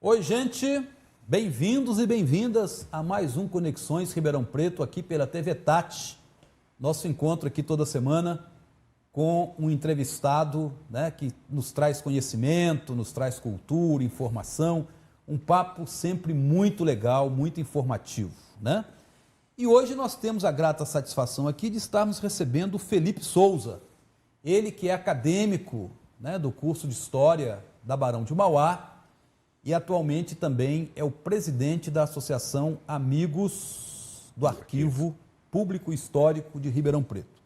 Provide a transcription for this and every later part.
Oi, gente, bem-vindos e bem-vindas a mais um Conexões Ribeirão Preto aqui pela TV Tati. Nosso encontro aqui toda semana com um entrevistado, né, que nos traz conhecimento, nos traz cultura, informação, um papo sempre muito legal, muito informativo, né? E hoje nós temos a grata satisfação aqui de estarmos recebendo o Felipe Souza, ele que é acadêmico, né, do curso de História da Barão de Mauá e atualmente também é o presidente da Associação Amigos do Arquivo Público Histórico de Ribeirão Preto.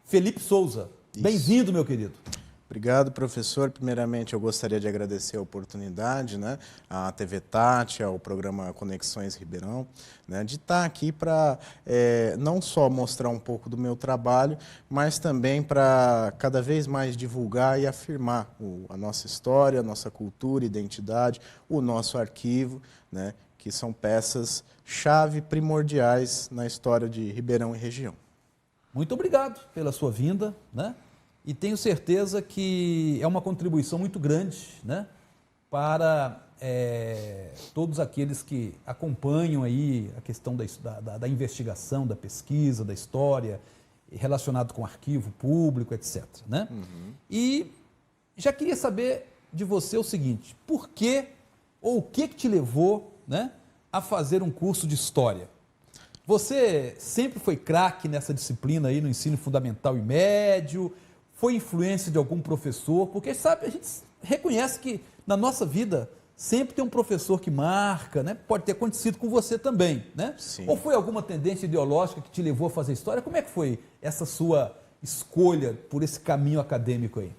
Felipe Souza, bem-vindo, meu querido. Obrigado, professor. Primeiramente, eu gostaria de agradecer a oportunidade, né, à TV Tati, ao programa Conexões Ribeirão, né, de estar aqui para não só mostrar um pouco do meu trabalho, mas também para cada vez mais divulgar e afirmar a nossa história, a nossa cultura, identidade, o nosso arquivo, né, que são peças-chave primordiais na história de Ribeirão e região. Muito obrigado pela sua vinda, né? E tenho certeza que é uma contribuição muito grande, né, para todos aqueles que acompanham aí a questão da investigação, da pesquisa, da história, relacionado com arquivo público, etc. Né? E já queria saber de você o seguinte, por que ou o que te levou, né, a fazer um curso de História? Você sempre foi craque nessa disciplina aí no ensino fundamental e médio? Foi influência de algum professor? Porque, sabe, a gente reconhece que na nossa vida sempre tem um professor que marca, né? Pode ter acontecido com você também, né? Sim. Ou foi alguma tendência ideológica que te levou a fazer história? Como é que foi essa sua escolha por esse caminho acadêmico aí?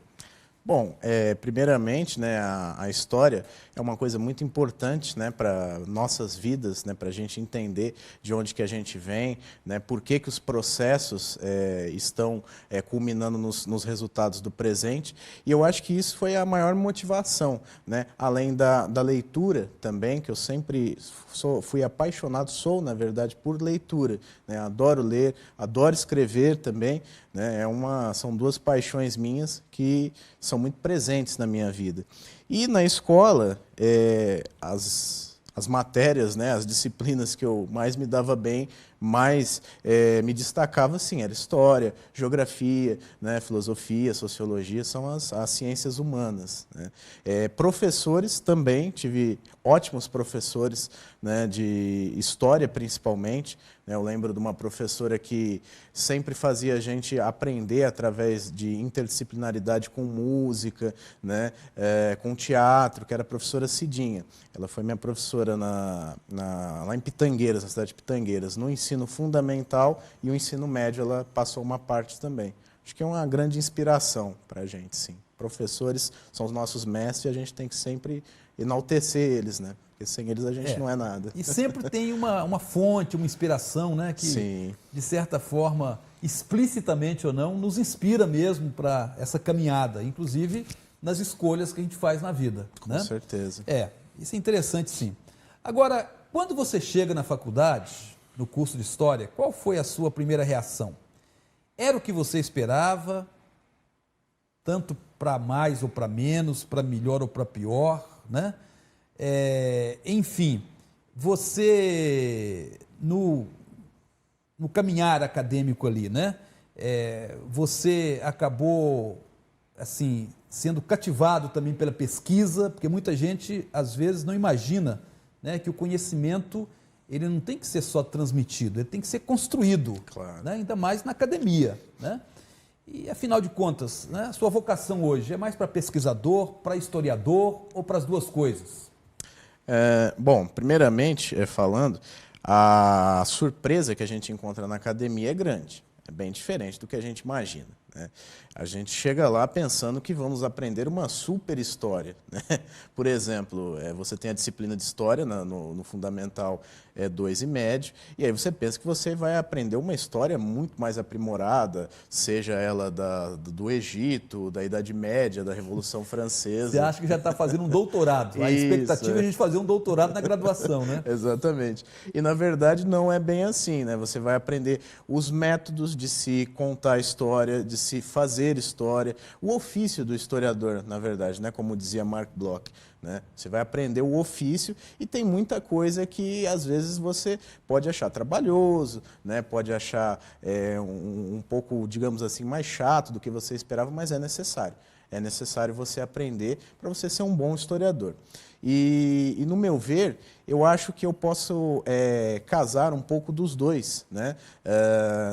Bom, primeiramente, né, a história é uma coisa muito importante, né, para nossas vidas, né, para a gente entender de onde que a gente vem, né, por que os processos estão culminando nos resultados do presente. E eu acho que isso foi a maior motivação, né, além da leitura também, que eu sempre fui apaixonado, na verdade, por leitura, né, adoro ler, adoro escrever também, né, são duas paixões minhas que são muito presentes na minha vida. E na escola, as matérias, né, as disciplinas que eu mais me dava bem, mais me destacava, sim, era história, geografia, né, filosofia, sociologia, são as ciências humanas, né. Professores também, tive ótimos professores, né, de história principalmente, né. Eu lembro de uma professora que sempre fazia a gente aprender através de interdisciplinaridade com música, né, com teatro, que era a professora Cidinha. Ela foi minha professora lá em Pitangueiras, na cidade de Pitangueiras, no ensino fundamental e o ensino médio ela passou uma parte também. Acho que é uma grande inspiração para a gente, sim. Professores são os nossos mestres e a gente tem que sempre enaltecer eles, né? Porque sem eles a gente não é nada. E sempre tem uma fonte, uma inspiração, né? Que, sim, de certa forma, explicitamente ou não, nos inspira mesmo para essa caminhada, inclusive nas escolhas que a gente faz na vida. Com né? certeza. Isso é interessante, sim. Agora, quando você chega na faculdade, no curso de História, qual foi a sua primeira reação? Era o que você esperava, tanto para mais ou para menos, para melhor ou para pior, né? Enfim, você, no caminhar acadêmico ali, né? Você acabou, assim, sendo cativado também pela pesquisa, porque muita gente, às vezes, não imagina, né, que o conhecimento ele não tem que ser só transmitido, ele tem que ser construído, claro, né, ainda mais na academia, né? E, afinal de contas, né, a sua vocação hoje é mais para pesquisador, para historiador ou para as duas coisas? Bom, primeiramente, falando, a surpresa que a gente encontra na academia é grande, é bem diferente do que a gente imagina, né? A gente chega lá pensando que vamos aprender uma super história, né? Por exemplo, você tem a disciplina de História no Fundamental 2 e médio, e aí você pensa que você vai aprender uma história muito mais aprimorada, seja ela do Egito, da Idade Média, da Revolução Francesa. Você acha que já está fazendo um doutorado. A expectativa é a gente fazer um doutorado na graduação, né? Exatamente. E, na verdade, não é bem assim, né? Você vai aprender os métodos de se contar a história, de se fazer história, o ofício do historiador, na verdade, né? Como dizia Mark Bloch. Né? Você vai aprender o ofício e tem muita coisa que às vezes você pode achar trabalhoso, né? Pode achar um pouco, digamos assim, mais chato do que você esperava, mas é necessário. É necessário você aprender para você ser um bom historiador. E no meu ver, eu acho que eu posso casar um pouco dos dois, né?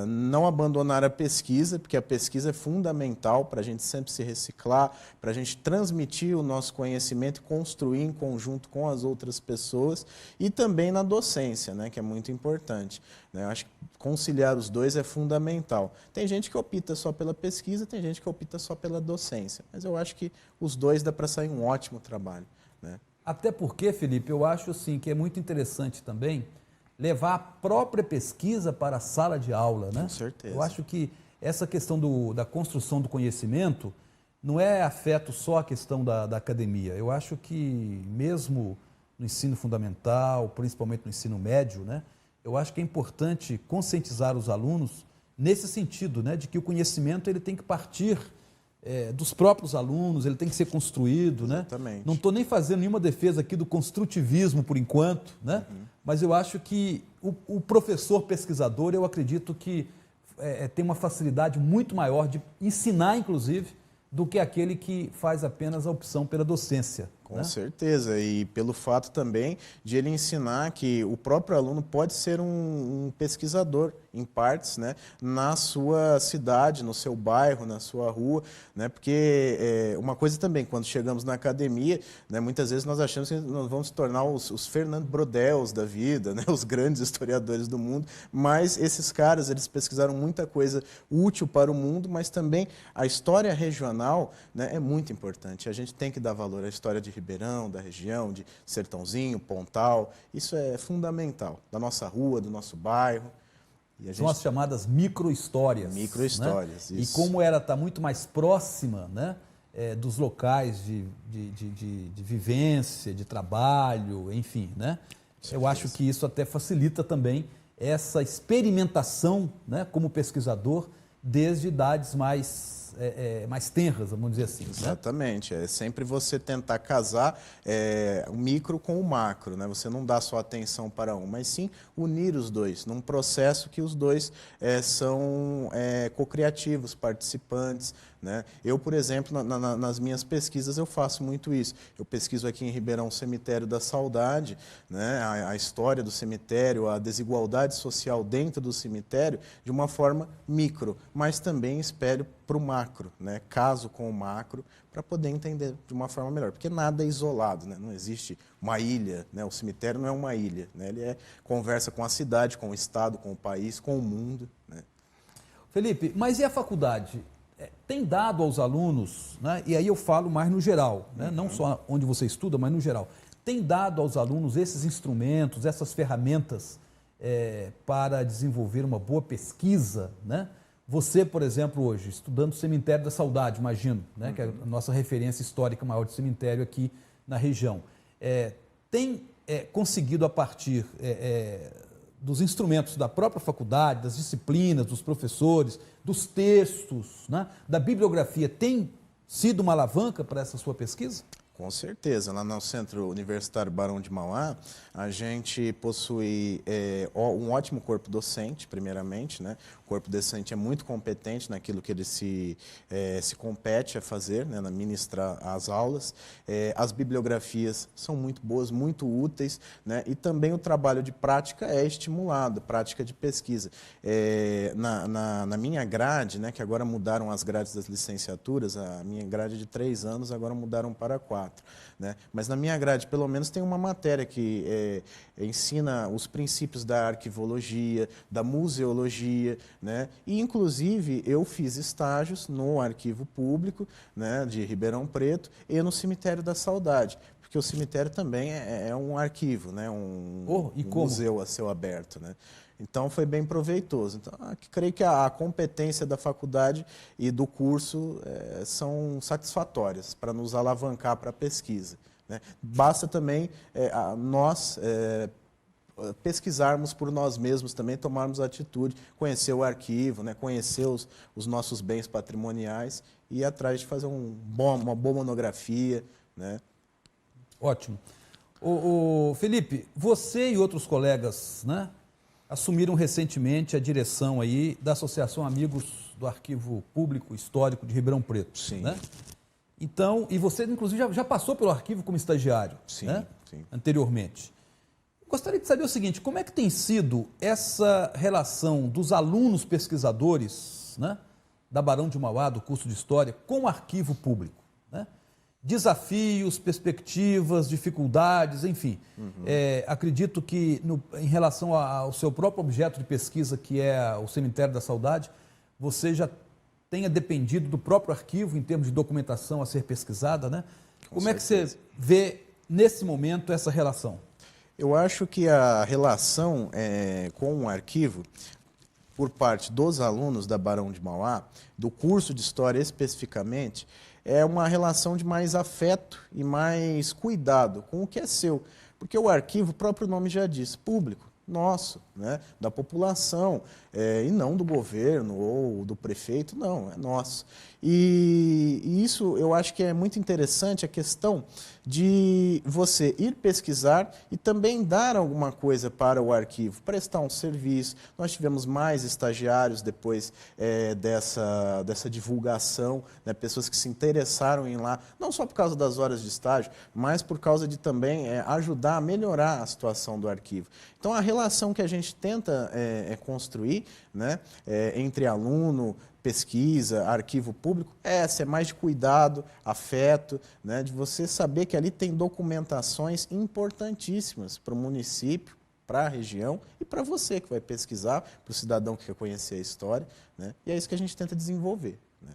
Não abandonar a pesquisa, porque a pesquisa é fundamental para a gente sempre se reciclar, para a gente transmitir o nosso conhecimento e construir em conjunto com as outras pessoas, e também na docência, né? Que é muito importante. Né? Eu acho que conciliar os dois é fundamental. Tem gente que opta só pela pesquisa, tem gente que opta só pela docência, mas eu acho que os dois dá para sair um ótimo trabalho. Né? Até porque, Felipe, eu acho assim, que é muito interessante também levar a própria pesquisa para a sala de aula. Né? Com certeza. Eu acho que essa questão da construção do conhecimento não é afeto só a questão da academia. Eu acho que mesmo no ensino fundamental, principalmente no ensino médio, né, eu acho que é importante conscientizar os alunos nesse sentido, né, de que o conhecimento ele tem que partir dos próprios alunos, ele tem que ser construído. Exatamente. Né? Não estou nem fazendo nenhuma defesa aqui do construtivismo por enquanto, né? Mas eu acho que o professor pesquisador, eu acredito que tem uma facilidade muito maior de ensinar, inclusive, do que aquele que faz apenas a opção pela docência. Com certeza, e pelo fato também de ele ensinar que o próprio aluno pode ser um pesquisador, em partes, né, na sua cidade, no seu bairro, na sua rua, né, porque uma coisa também, quando chegamos na academia, né, muitas vezes nós achamos que nós vamos se tornar os Fernando Brodels da vida, né, os grandes historiadores do mundo, mas esses caras, eles pesquisaram muita coisa útil para o mundo, mas também a história regional, né, é muito importante, a gente tem que dar valor à história de Ribeirão, da região, de Sertãozinho, Pontal, isso é fundamental, da nossa rua, do nosso bairro. São as chamadas micro-histórias. Micro-histórias, né? isso. E como ela está muito mais próxima, né, dos locais de vivência, de trabalho, enfim, né? Eu acho que isso até facilita também essa experimentação, né, como pesquisador, desde idades mais tenras, vamos dizer assim. Exatamente, é sempre você tentar casar o micro com o macro, né? Você não dá só atenção para um, mas sim unir os dois, num processo que os dois são co-criativos, participantes. Né? Eu, por exemplo, nas minhas pesquisas eu faço muito isso. Eu pesquiso aqui em Ribeirão o Cemitério da Saudade, né? A história do cemitério, a desigualdade social dentro do cemitério, de uma forma micro, mas também espelho para o macro, né? Caso com o macro, para poder entender de uma forma melhor. Porque nada é isolado, né? Não existe uma ilha, né? O cemitério não é uma ilha, né? Ele conversa com a cidade, com o estado, com o país, com o mundo. Né? Felipe, mas e a faculdade? Tem dado aos alunos, né? E aí eu falo mais no geral, né? Não só onde você estuda, mas no geral, tem dado aos alunos esses instrumentos, essas ferramentas para desenvolver uma boa pesquisa, né? Você, por exemplo, hoje, estudando o Cemitério da Saudade, imagino, né? Que é a nossa referência histórica maior de cemitério aqui na região, tem conseguido, a partir dos instrumentos da própria faculdade, das disciplinas, dos professores, dos textos, né, da bibliografia, tem sido uma alavanca para essa sua pesquisa? Com certeza. Lá no Centro Universitário Barão de Mauá, a gente possui um ótimo corpo docente, primeiramente. Né? O corpo docente é muito competente naquilo que ele se compete a fazer, né? Na ministrar as aulas. As bibliografias são muito boas, muito úteis, né? E também o trabalho de prática é estimulado, prática de pesquisa. Na minha grade, né, que agora mudaram as grades das licenciaturas, a minha grade de 3 anos agora mudaram para 4. Né? Mas na minha grade, pelo menos, tem uma matéria que ensina os princípios da arquivologia, da museologia, né? E, inclusive, eu fiz estágios no Arquivo Público, né, de Ribeirão Preto e no Cemitério da Saudade, porque o cemitério também é um arquivo, né? Um museu a céu aberto, né? Então foi bem proveitoso. Então, creio que a competência da faculdade e do curso são satisfatórias para nos alavancar para a pesquisa, né? Basta também nós pesquisarmos por nós mesmos também, tomarmos atitude, conhecer o arquivo, né? Conhecer os nossos bens patrimoniais e ir atrás de fazer uma boa monografia, né? Ótimo. Felipe, você e outros colegas, né, assumiram recentemente a direção aí da Associação Amigos do Arquivo Público Histórico de Ribeirão Preto. Sim. Né? Então, e você, inclusive, já passou pelo arquivo como estagiário, sim, né? Sim. Anteriormente. Gostaria de saber o seguinte, como é que tem sido essa relação dos alunos pesquisadores, né, da Barão de Mauá, do curso de História, com o arquivo público, né? Desafios, perspectivas, dificuldades, enfim. Acredito que em relação ao seu próprio objeto de pesquisa, que é o Cemitério da Saudade, você já tenha dependido do próprio arquivo em termos de documentação a ser pesquisada, né? Como é que você vê, nesse momento, essa relação? Eu acho que a relação com o arquivo, por parte dos alunos da Barão de Mauá, do curso de História especificamente, é uma relação de mais afeto e mais cuidado com o que é seu. Porque o arquivo, o próprio nome já diz, público, nosso, né? Da população, e não do governo ou do prefeito, não, é nosso. E isso eu acho que é muito interessante, a questão de você ir pesquisar e também dar alguma coisa para o arquivo, prestar um serviço. Nós tivemos mais estagiários depois dessa divulgação, né? Pessoas que se interessaram em ir lá, não só por causa das horas de estágio, mas por causa de também ajudar a melhorar a situação do arquivo. Então, a relação que a gente tenta construir, né, entre aluno, pesquisa, arquivo público, é mais de cuidado, afeto, né, de você saber que ali tem documentações importantíssimas para o município, para a região e para você que vai pesquisar, para o cidadão que quer conhecer a história, né, e é isso que a gente tenta desenvolver. Né.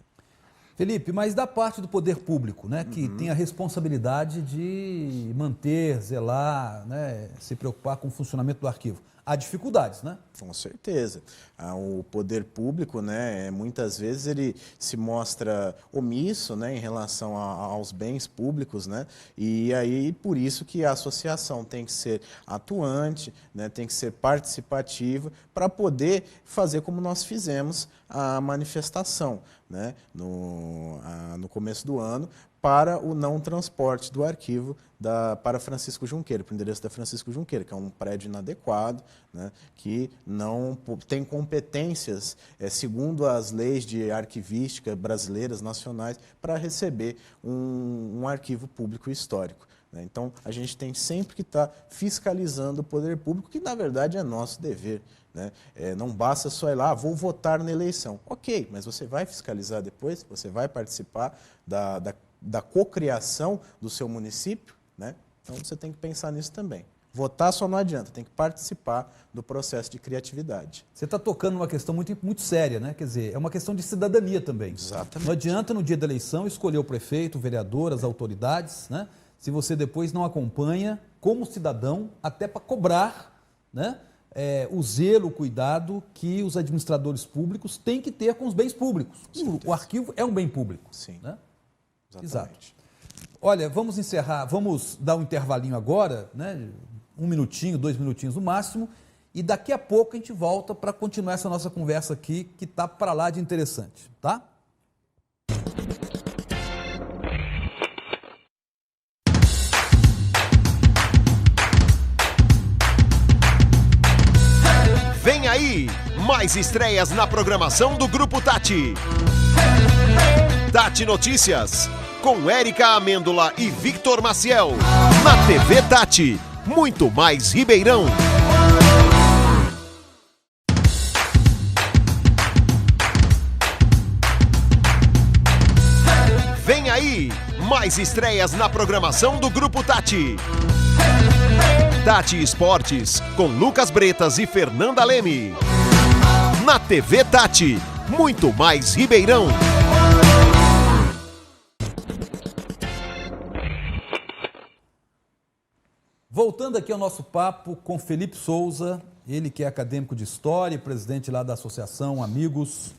Felipe, mas da parte do poder público, né, que tem a responsabilidade de manter, zelar, né, se preocupar com o funcionamento do arquivo, há dificuldades, né? Com certeza. O poder público, né, muitas vezes ele se mostra omisso, né, em relação aos bens públicos, né, e aí por isso que a associação tem que ser atuante, né, tem que ser participativa para poder fazer como nós fizemos a manifestação, né, no começo do ano, para o não transporte do arquivo para Francisco Junqueira, para o endereço da Francisco Junqueira, que é um prédio inadequado, né, que não tem competências, segundo as leis de arquivística brasileiras, nacionais, para receber um arquivo público histórico. Né. Então, a gente tem sempre que estar fiscalizando o poder público, que na verdade é nosso dever. Né? Não basta só ir lá, vou votar na eleição. Ok, mas você vai fiscalizar depois, você vai participar da cocriação do seu município, né? Então você tem que pensar nisso também. Votar só não adianta, tem que participar do processo de criatividade. Você está tocando numa questão muito, muito séria, né? Quer dizer, é uma questão de cidadania também. Exatamente. Não adianta no dia da eleição escolher o prefeito, o vereador, as autoridades, né? Se você depois não acompanha como cidadão, até para cobrar, né, o zelo, o cuidado que os administradores públicos têm que ter com os bens públicos. O arquivo é um bem público. Sim. Né? Exatamente. Exato. Olha, vamos encerrar, vamos dar um intervalinho agora, né? 1 minutinho, 2 minutinhos no máximo, e daqui a pouco a gente volta para continuar essa nossa conversa aqui, que está para lá de interessante, tá? Vem aí, mais estreias na programação do Grupo Tati. Tati Notícias, com Érica Amêndola e Victor Maciel. Na TV Tati, muito mais Ribeirão. Vem aí, mais estreias na programação do Grupo Tati. Tati Esportes, com Lucas Bretas e Fernanda Leme. Na TV Tati, muito mais Ribeirão. Voltando aqui ao nosso papo com Felipe Souza, ele que é acadêmico de História e presidente lá da Associação Amigos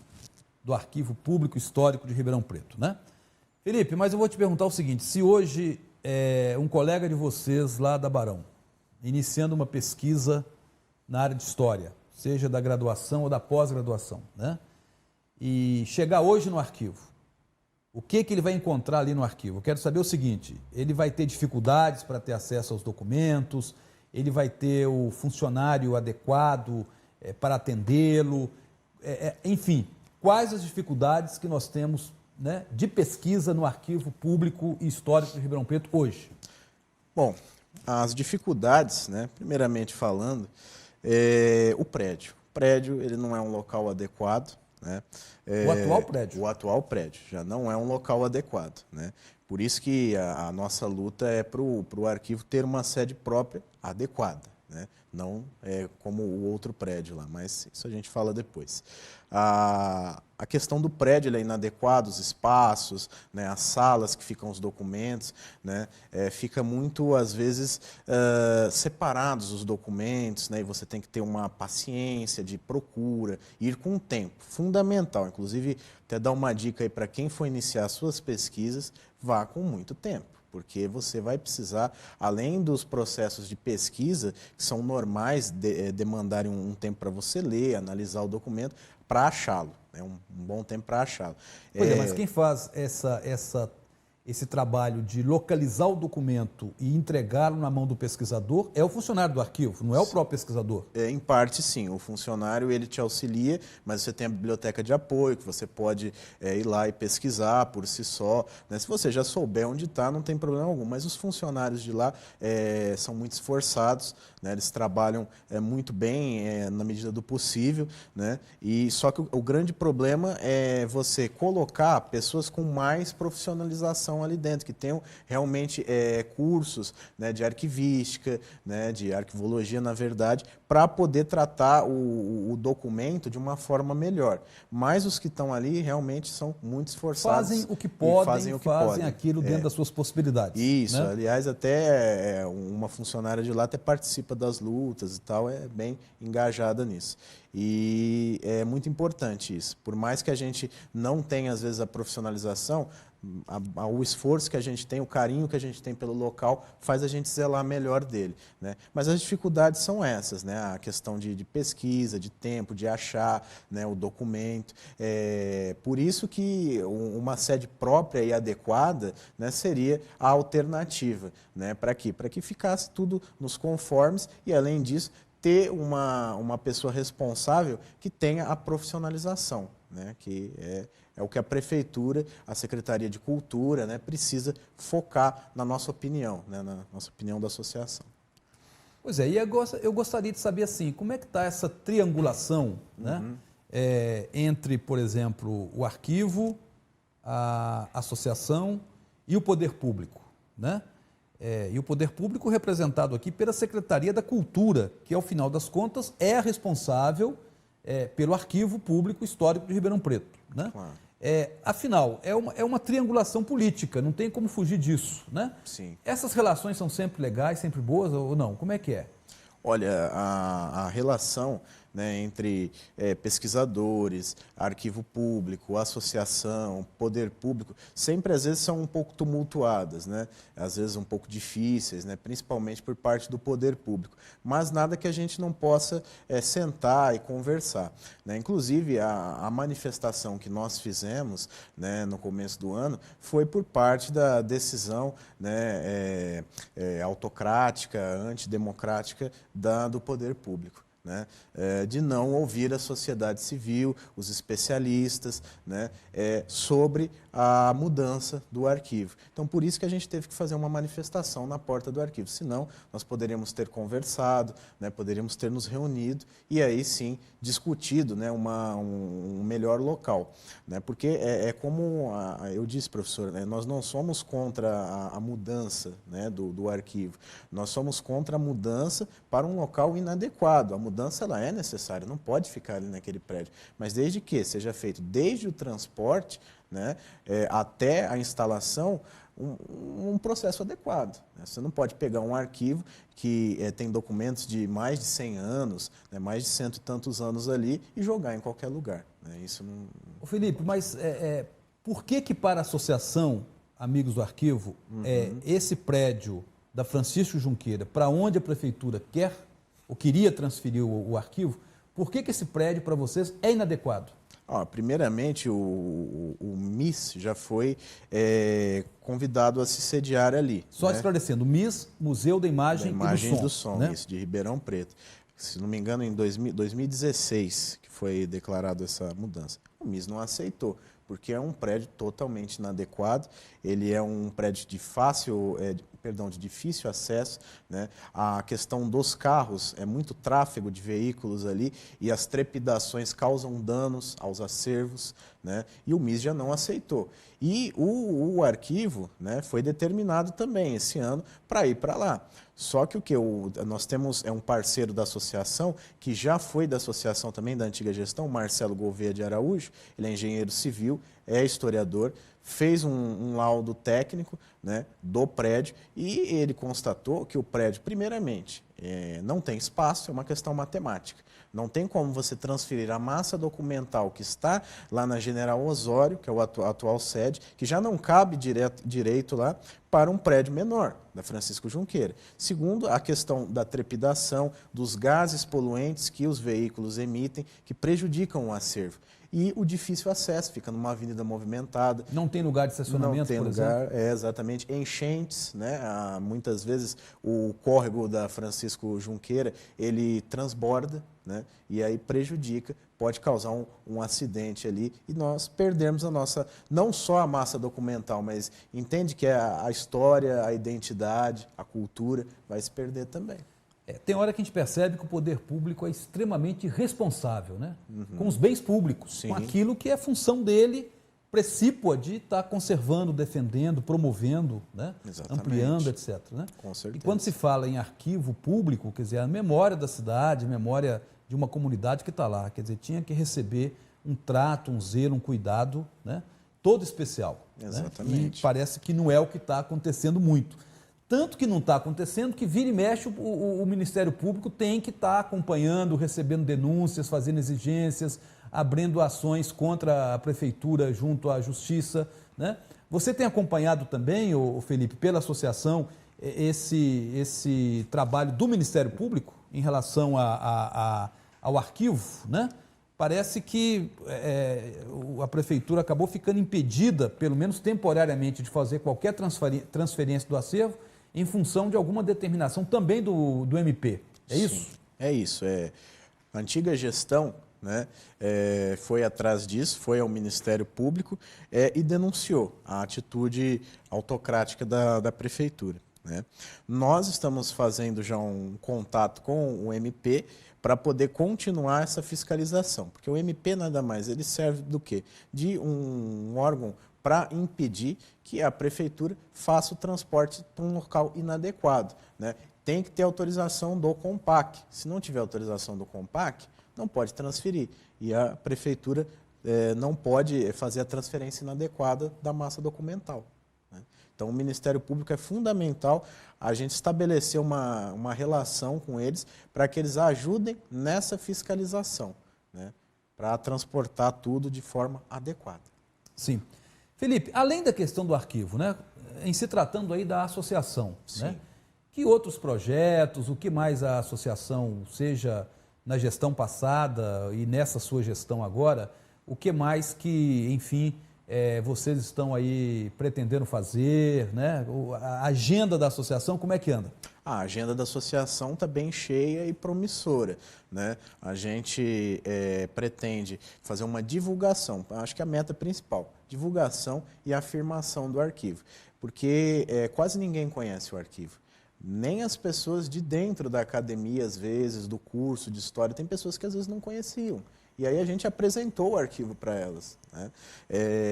do Arquivo Público Histórico de Ribeirão Preto, né? Felipe, mas eu vou te perguntar o seguinte, se hoje um colega de vocês lá da Barão, iniciando uma pesquisa na área de História, seja da graduação ou da pós-graduação, né? E chegar hoje no arquivo, o que ele vai encontrar ali no arquivo? Eu quero saber o seguinte, ele vai ter dificuldades para ter acesso aos documentos, ele vai ter o funcionário adequado para atendê-lo, enfim, quais as dificuldades que nós temos, né, de pesquisa no Arquivo Público e Histórico de Ribeirão Preto hoje? Bom, as dificuldades, né, primeiramente falando, o prédio. O prédio ele não é um local adequado. Né? O atual prédio? O atual prédio já não é um local adequado. Né? Por isso que a nossa luta é para o arquivo ter uma sede própria adequada. Né? Não como o outro prédio lá, mas isso a gente fala depois. A questão do prédio ele é inadequado, os espaços, né, as salas que ficam os documentos, né, fica muito, às vezes, separados os documentos, né, e você tem que ter uma paciência de procura, ir com o tempo, fundamental. Inclusive, até dar uma dica aí para quem for iniciar suas pesquisas, vá com muito tempo. Porque você vai precisar, além dos processos de pesquisa, que são normais, demandarem um tempo para você ler, analisar o documento, para achá-lo. É um bom tempo para achá-lo. Pois mas quem faz esse trabalho de localizar o documento e entregá-lo na mão do pesquisador é o funcionário do arquivo, não é o próprio pesquisador? Em parte, sim. O funcionário ele te auxilia, mas você tem a biblioteca de apoio, que você pode ir lá e pesquisar por si só. Né? Se você já souber onde está, não tem problema algum. Mas os funcionários de lá são muito esforçados, né? Eles trabalham muito bem na medida do possível. Né? E só que o grande problema é você colocar pessoas com mais profissionalização ali dentro, que tenham realmente cursos, né, de arquivística, né, de arquivologia, na verdade, para poder tratar o documento de uma forma melhor. Mas os que estão ali realmente são muito esforçados. Fazem o que podem, fazem aquilo dentro das suas possibilidades. Isso, né? Aliás, até uma funcionária de lá até participa das lutas e tal, é bem engajada nisso. E é muito importante isso. Por mais que a gente não tenha, às vezes, a profissionalização, o esforço que a gente tem, o carinho que a gente tem pelo local, faz a gente zelar melhor dele. Né? Mas as dificuldades são essas, né? A questão de pesquisa, de tempo, de achar, né, o documento. Por isso que uma sede própria e adequada, né, seria a alternativa. Né? Para quê? Para que ficasse tudo nos conformes e, além disso, ter uma pessoa responsável que tenha a profissionalização, né? Que é o que a Prefeitura, a Secretaria de Cultura, né, precisa focar na nossa opinião, né, na nossa opinião da associação. Pois é, e eu gostaria de saber assim, como é que está essa triangulação, né, entre, por exemplo, o arquivo, a associação e o poder público, né? E o poder público representado aqui pela Secretaria da Cultura, que, ao final das contas, é a responsável pelo Arquivo Público Histórico de Ribeirão Preto. Né? Claro. Afinal, é uma triangulação política, não tem como fugir disso. Né? Sim. Essas relações são sempre legais, sempre boas ou não? Como é que é? Olha, a relação, né, entre pesquisadores, arquivo público, associação, poder público, sempre às vezes são um pouco tumultuadas, né? Às vezes um pouco difíceis, né? Principalmente por parte do poder público. Mas nada que a gente não possa sentar e conversar. Né? Inclusive, a manifestação que nós fizemos, né, no começo do ano foi por parte da decisão, né, autocrática, antidemocrática do poder público. Né, de não ouvir a sociedade civil, os especialistas, né, sobre a mudança do arquivo. Então, por isso que a gente teve que fazer uma manifestação na porta do arquivo. Senão, nós poderíamos ter conversado, né, poderíamos ter nos reunido e aí sim discutido, né, um melhor local. Né, porque como eu disse, professor, né, nós não somos contra a mudança, né, do arquivo. Nós somos contra a mudança para um local inadequado. A mudança ela é necessária, não pode ficar ali naquele prédio. Mas desde que seja feito desde o transporte, né, até a instalação, um processo adequado, né? Você não pode pegar um arquivo que tem documentos de mais de 100 anos, né, mais de 100 e tantos anos ali e jogar em qualquer lugar, né? Isso não... Ô Felipe, mas por que para a associação Amigos do Arquivo, esse prédio da Francisco Junqueira, para onde a prefeitura quer ou queria transferir o arquivo, por que esse prédio para vocês é inadequado? Primeiramente, o MIS já foi convidado a se sediar ali. Só né? esclarecendo, o MIS, Museu da Imagem, e do Som, né? Isso, de Ribeirão Preto. Se não me engano, em 2016 que foi declarada essa mudança. O MIS não aceitou, porque é um prédio totalmente inadequado, ele é um prédio de de difícil acesso, né? A questão dos carros, é muito tráfego de veículos ali e as trepidações causam danos aos acervos, né? E o MIS já não aceitou. E o arquivo, né, foi determinado também esse ano para ir para lá. Só que nós temos um parceiro da associação, que já foi da associação também da antiga gestão, Marcelo Gouveia de Araújo, ele é engenheiro civil, é historiador, fez um laudo técnico, né, do prédio e ele constatou que o prédio, primeiramente, não tem espaço, é uma questão matemática. Não tem como você transferir a massa documental que está lá na General Osório, que é o atual sede, que já não cabe direito lá, para um prédio menor, da Francisco Junqueira. Segundo, a questão da trepidação, dos gases poluentes que os veículos emitem, que prejudicam o acervo. E o difícil acesso, fica numa avenida movimentada. Não tem lugar de estacionamento, não tem por lugar, exemplo? Exatamente. Enchentes, né? Muitas vezes o córrego da Francisco Junqueira, ele transborda, né? E aí prejudica, pode causar um acidente ali e nós perdemos não só a massa documental, mas entende que a história, a identidade, a cultura vai se perder também. Tem hora que a gente percebe que o poder público é extremamente irresponsável, né? Com os bens públicos, Sim. com aquilo que é função dele, precípua de estar conservando, defendendo, promovendo, né? Ampliando, etc. Né? Com certeza. E quando se fala em arquivo público, quer dizer, a memória da cidade, a memória de uma comunidade que está lá, quer dizer, tinha que receber um trato, um zelo, um cuidado, né? Todo especial. Exatamente. Né? E parece que não é o que está acontecendo muito. Tanto que não está acontecendo que vira e mexe o Ministério Público tem que estar acompanhando, recebendo denúncias, fazendo exigências, abrindo ações contra a Prefeitura junto à Justiça. Né? Você tem acompanhado também, Felipe, pela associação, esse trabalho do Ministério Público em relação ao arquivo, né? Parece que a Prefeitura acabou ficando impedida, pelo menos temporariamente, de fazer qualquer transferência do acervo em função de alguma determinação também do MP. É isso? Sim, é isso. A antiga gestão, né, foi atrás disso, foi ao Ministério Público e denunciou a atitude autocrática da Prefeitura. Né? Nós estamos fazendo já um contato com o MP para poder continuar essa fiscalização, porque o MP nada mais, ele serve do quê? De um órgão para impedir que a Prefeitura faça o transporte para um local inadequado. Né? Tem que ter autorização do CONPAC. Se não tiver autorização do CONPAC, não pode transferir. E a Prefeitura não pode fazer a transferência inadequada da massa documental. Né? Então, o Ministério Público é fundamental a gente estabelecer uma relação com eles para que eles ajudem nessa fiscalização, né? Para transportar tudo de forma adequada. Sim. Felipe, além da questão do arquivo, né, em se tratando aí da associação, né, que outros projetos, o que mais a associação, seja na gestão passada e nessa sua gestão agora, o que mais que, enfim, vocês estão aí pretendendo fazer, né? A agenda da associação, como é que anda? A agenda da associação está bem cheia e promissora. Né? A gente pretende fazer uma divulgação, acho que a meta principal, divulgação e afirmação do arquivo, porque quase ninguém conhece o arquivo. Nem as pessoas de dentro da academia, às vezes, do curso de história, tem pessoas que às vezes não conheciam. E aí a gente apresentou o arquivo para elas, né?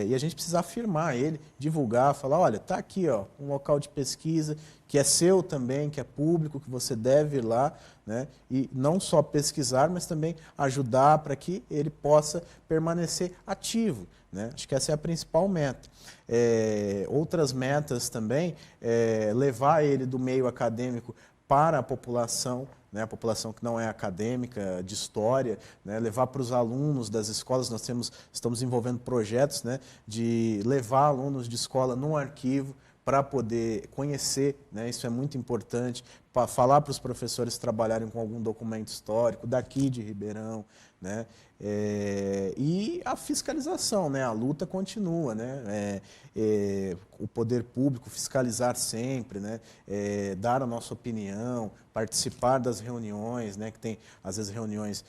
E a gente precisa afirmar ele, divulgar, falar, olha, está aqui ó, um local de pesquisa que é seu também, que é público, que você deve ir lá, né? E não só pesquisar, mas também ajudar para que ele possa permanecer ativo, né? Acho que essa é a principal meta. Outras metas também, levar ele do meio acadêmico para a população, né, a população que não é acadêmica, de história, né, levar para os alunos das escolas. Nós estamos desenvolvendo projetos, né, de levar alunos de escola num arquivo para poder conhecer, né, isso é muito importante, para falar para os professores trabalharem com algum documento histórico daqui de Ribeirão, né, e a fiscalização, né, a luta continua, né, o poder público fiscalizar sempre, né, dar a nossa opinião, participar das reuniões, né, que tem às vezes reuniões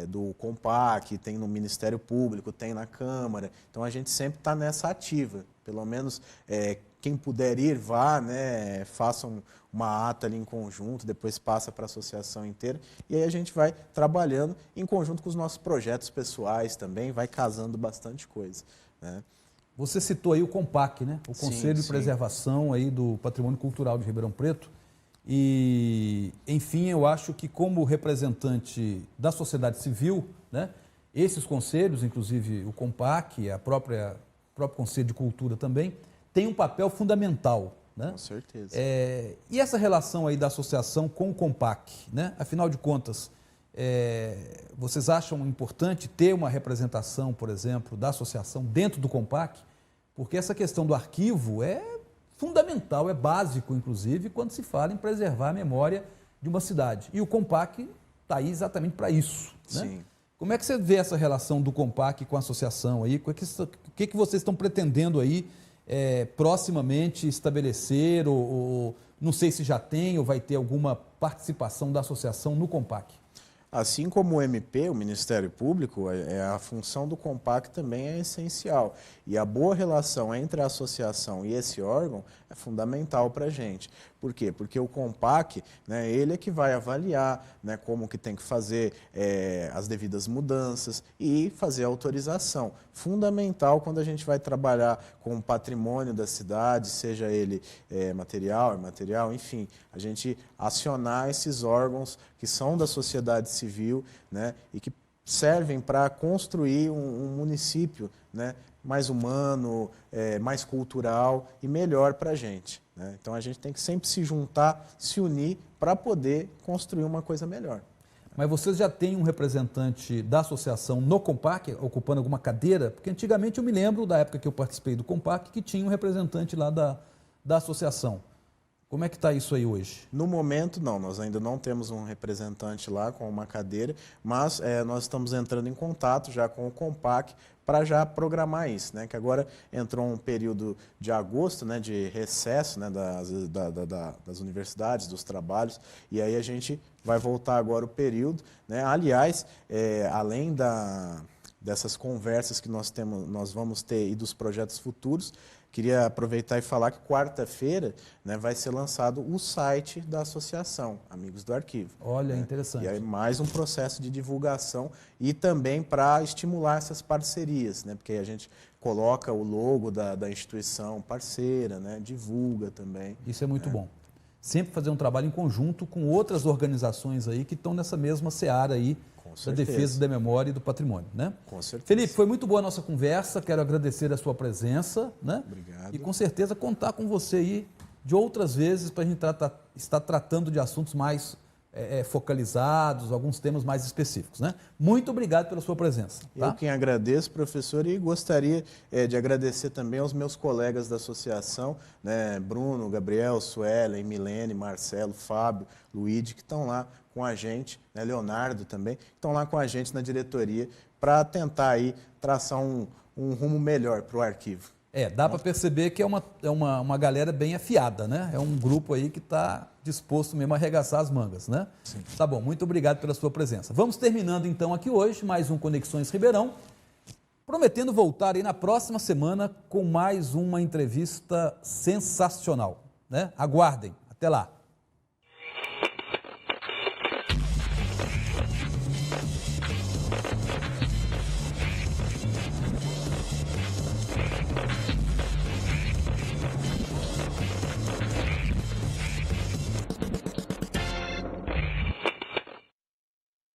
do CONPAC, tem no Ministério Público, tem na Câmara, então a gente sempre está nessa ativa, pelo menos quem puder ir, vá, né, façam uma ata ali em conjunto, depois passa para a associação inteira, e aí a gente vai trabalhando em conjunto com os nossos projetos pessoais também, vai casando bastante coisa, né? Você citou aí o CONPAC, né? O Conselho de Preservação aí do Patrimônio Cultural de Ribeirão Preto. E, enfim, eu acho que como representante da sociedade civil, né, esses conselhos, inclusive o CONPAC, o próprio Conselho de Cultura também, tem um papel fundamental, né? Com certeza. E essa relação aí da associação com o CONPAC, né? Afinal de contas, vocês acham importante ter uma representação, por exemplo, da associação dentro do CONPAC? Porque essa questão do arquivo é fundamental, é básico, inclusive, quando se fala em preservar a memória de uma cidade. E o CONPAC está aí exatamente para isso, né? Sim. Como é que você vê essa relação do CONPAC com a associação aí? O que vocês estão pretendendo aí proximamente estabelecer, ou não sei se já tem ou vai ter alguma participação da associação no CONPAC? Assim como o MP, o Ministério Público, a função do CONPAC também é essencial. E a boa relação entre a associação e esse órgão é fundamental para a gente. Por quê? Porque o CONPAC, né, ele é que vai avaliar, né, como que tem que fazer as devidas mudanças e fazer a autorização. Fundamental quando a gente vai trabalhar com o patrimônio da cidade, seja ele material, imaterial, enfim, a gente acionar esses órgãos que são da sociedade civil, né, e que servem para construir um município, né, mais humano, mais cultural e melhor para a gente, né? Então a gente tem que sempre se juntar, se unir para poder construir uma coisa melhor. Mas vocês já têm um representante da associação no CONPAC, ocupando alguma cadeira? Porque antigamente eu me lembro, da época que eu participei do CONPAC, que tinha um representante lá da associação. Como é que está isso aí hoje? No momento, não. Nós ainda não temos um representante lá com uma cadeira, mas nós estamos entrando em contato já com o CONPAC para já programar isso, né? Que agora entrou um período de agosto, né, de recesso, né, das universidades, dos trabalhos, e aí a gente vai voltar agora o período, né? Aliás, além dessas conversas que nós vamos ter e dos projetos futuros, queria aproveitar e falar que quarta-feira, né, vai ser lançado o site da associação, Amigos do Arquivo. Olha, né? interessante. E aí mais um processo de divulgação e também para estimular essas parcerias, né? Porque a gente coloca o logo da instituição parceira, né? Divulga também. Isso é muito bom. Sempre fazer um trabalho em conjunto com outras organizações aí que estão nessa mesma seara aí, da defesa da memória e do patrimônio, né? Com certeza. Felipe, foi muito boa a nossa conversa, quero agradecer a sua presença, né? Obrigado. E com certeza contar com você aí de outras vezes para a gente estar tratando de assuntos mais focalizados, alguns temas mais específicos, né? Muito obrigado pela sua presença. Tá? Eu quem agradeço, professor, e gostaria de agradecer também aos meus colegas da associação, né? Bruno, Gabriel, Suelen, Milene, Marcelo, Fábio, Luíde, que estão lá com a gente, né? Leonardo também, que estão lá com a gente na diretoria para tentar aí traçar um rumo melhor para o arquivo. Dá para perceber que é uma galera bem afiada, né? É um grupo aí que está disposto mesmo a arregaçar as mangas, né? Sim. Tá bom, muito obrigado pela sua presença. Vamos terminando então aqui hoje, mais um Conexões Ribeirão, prometendo voltar aí na próxima semana com mais uma entrevista sensacional, né? Aguardem, até lá.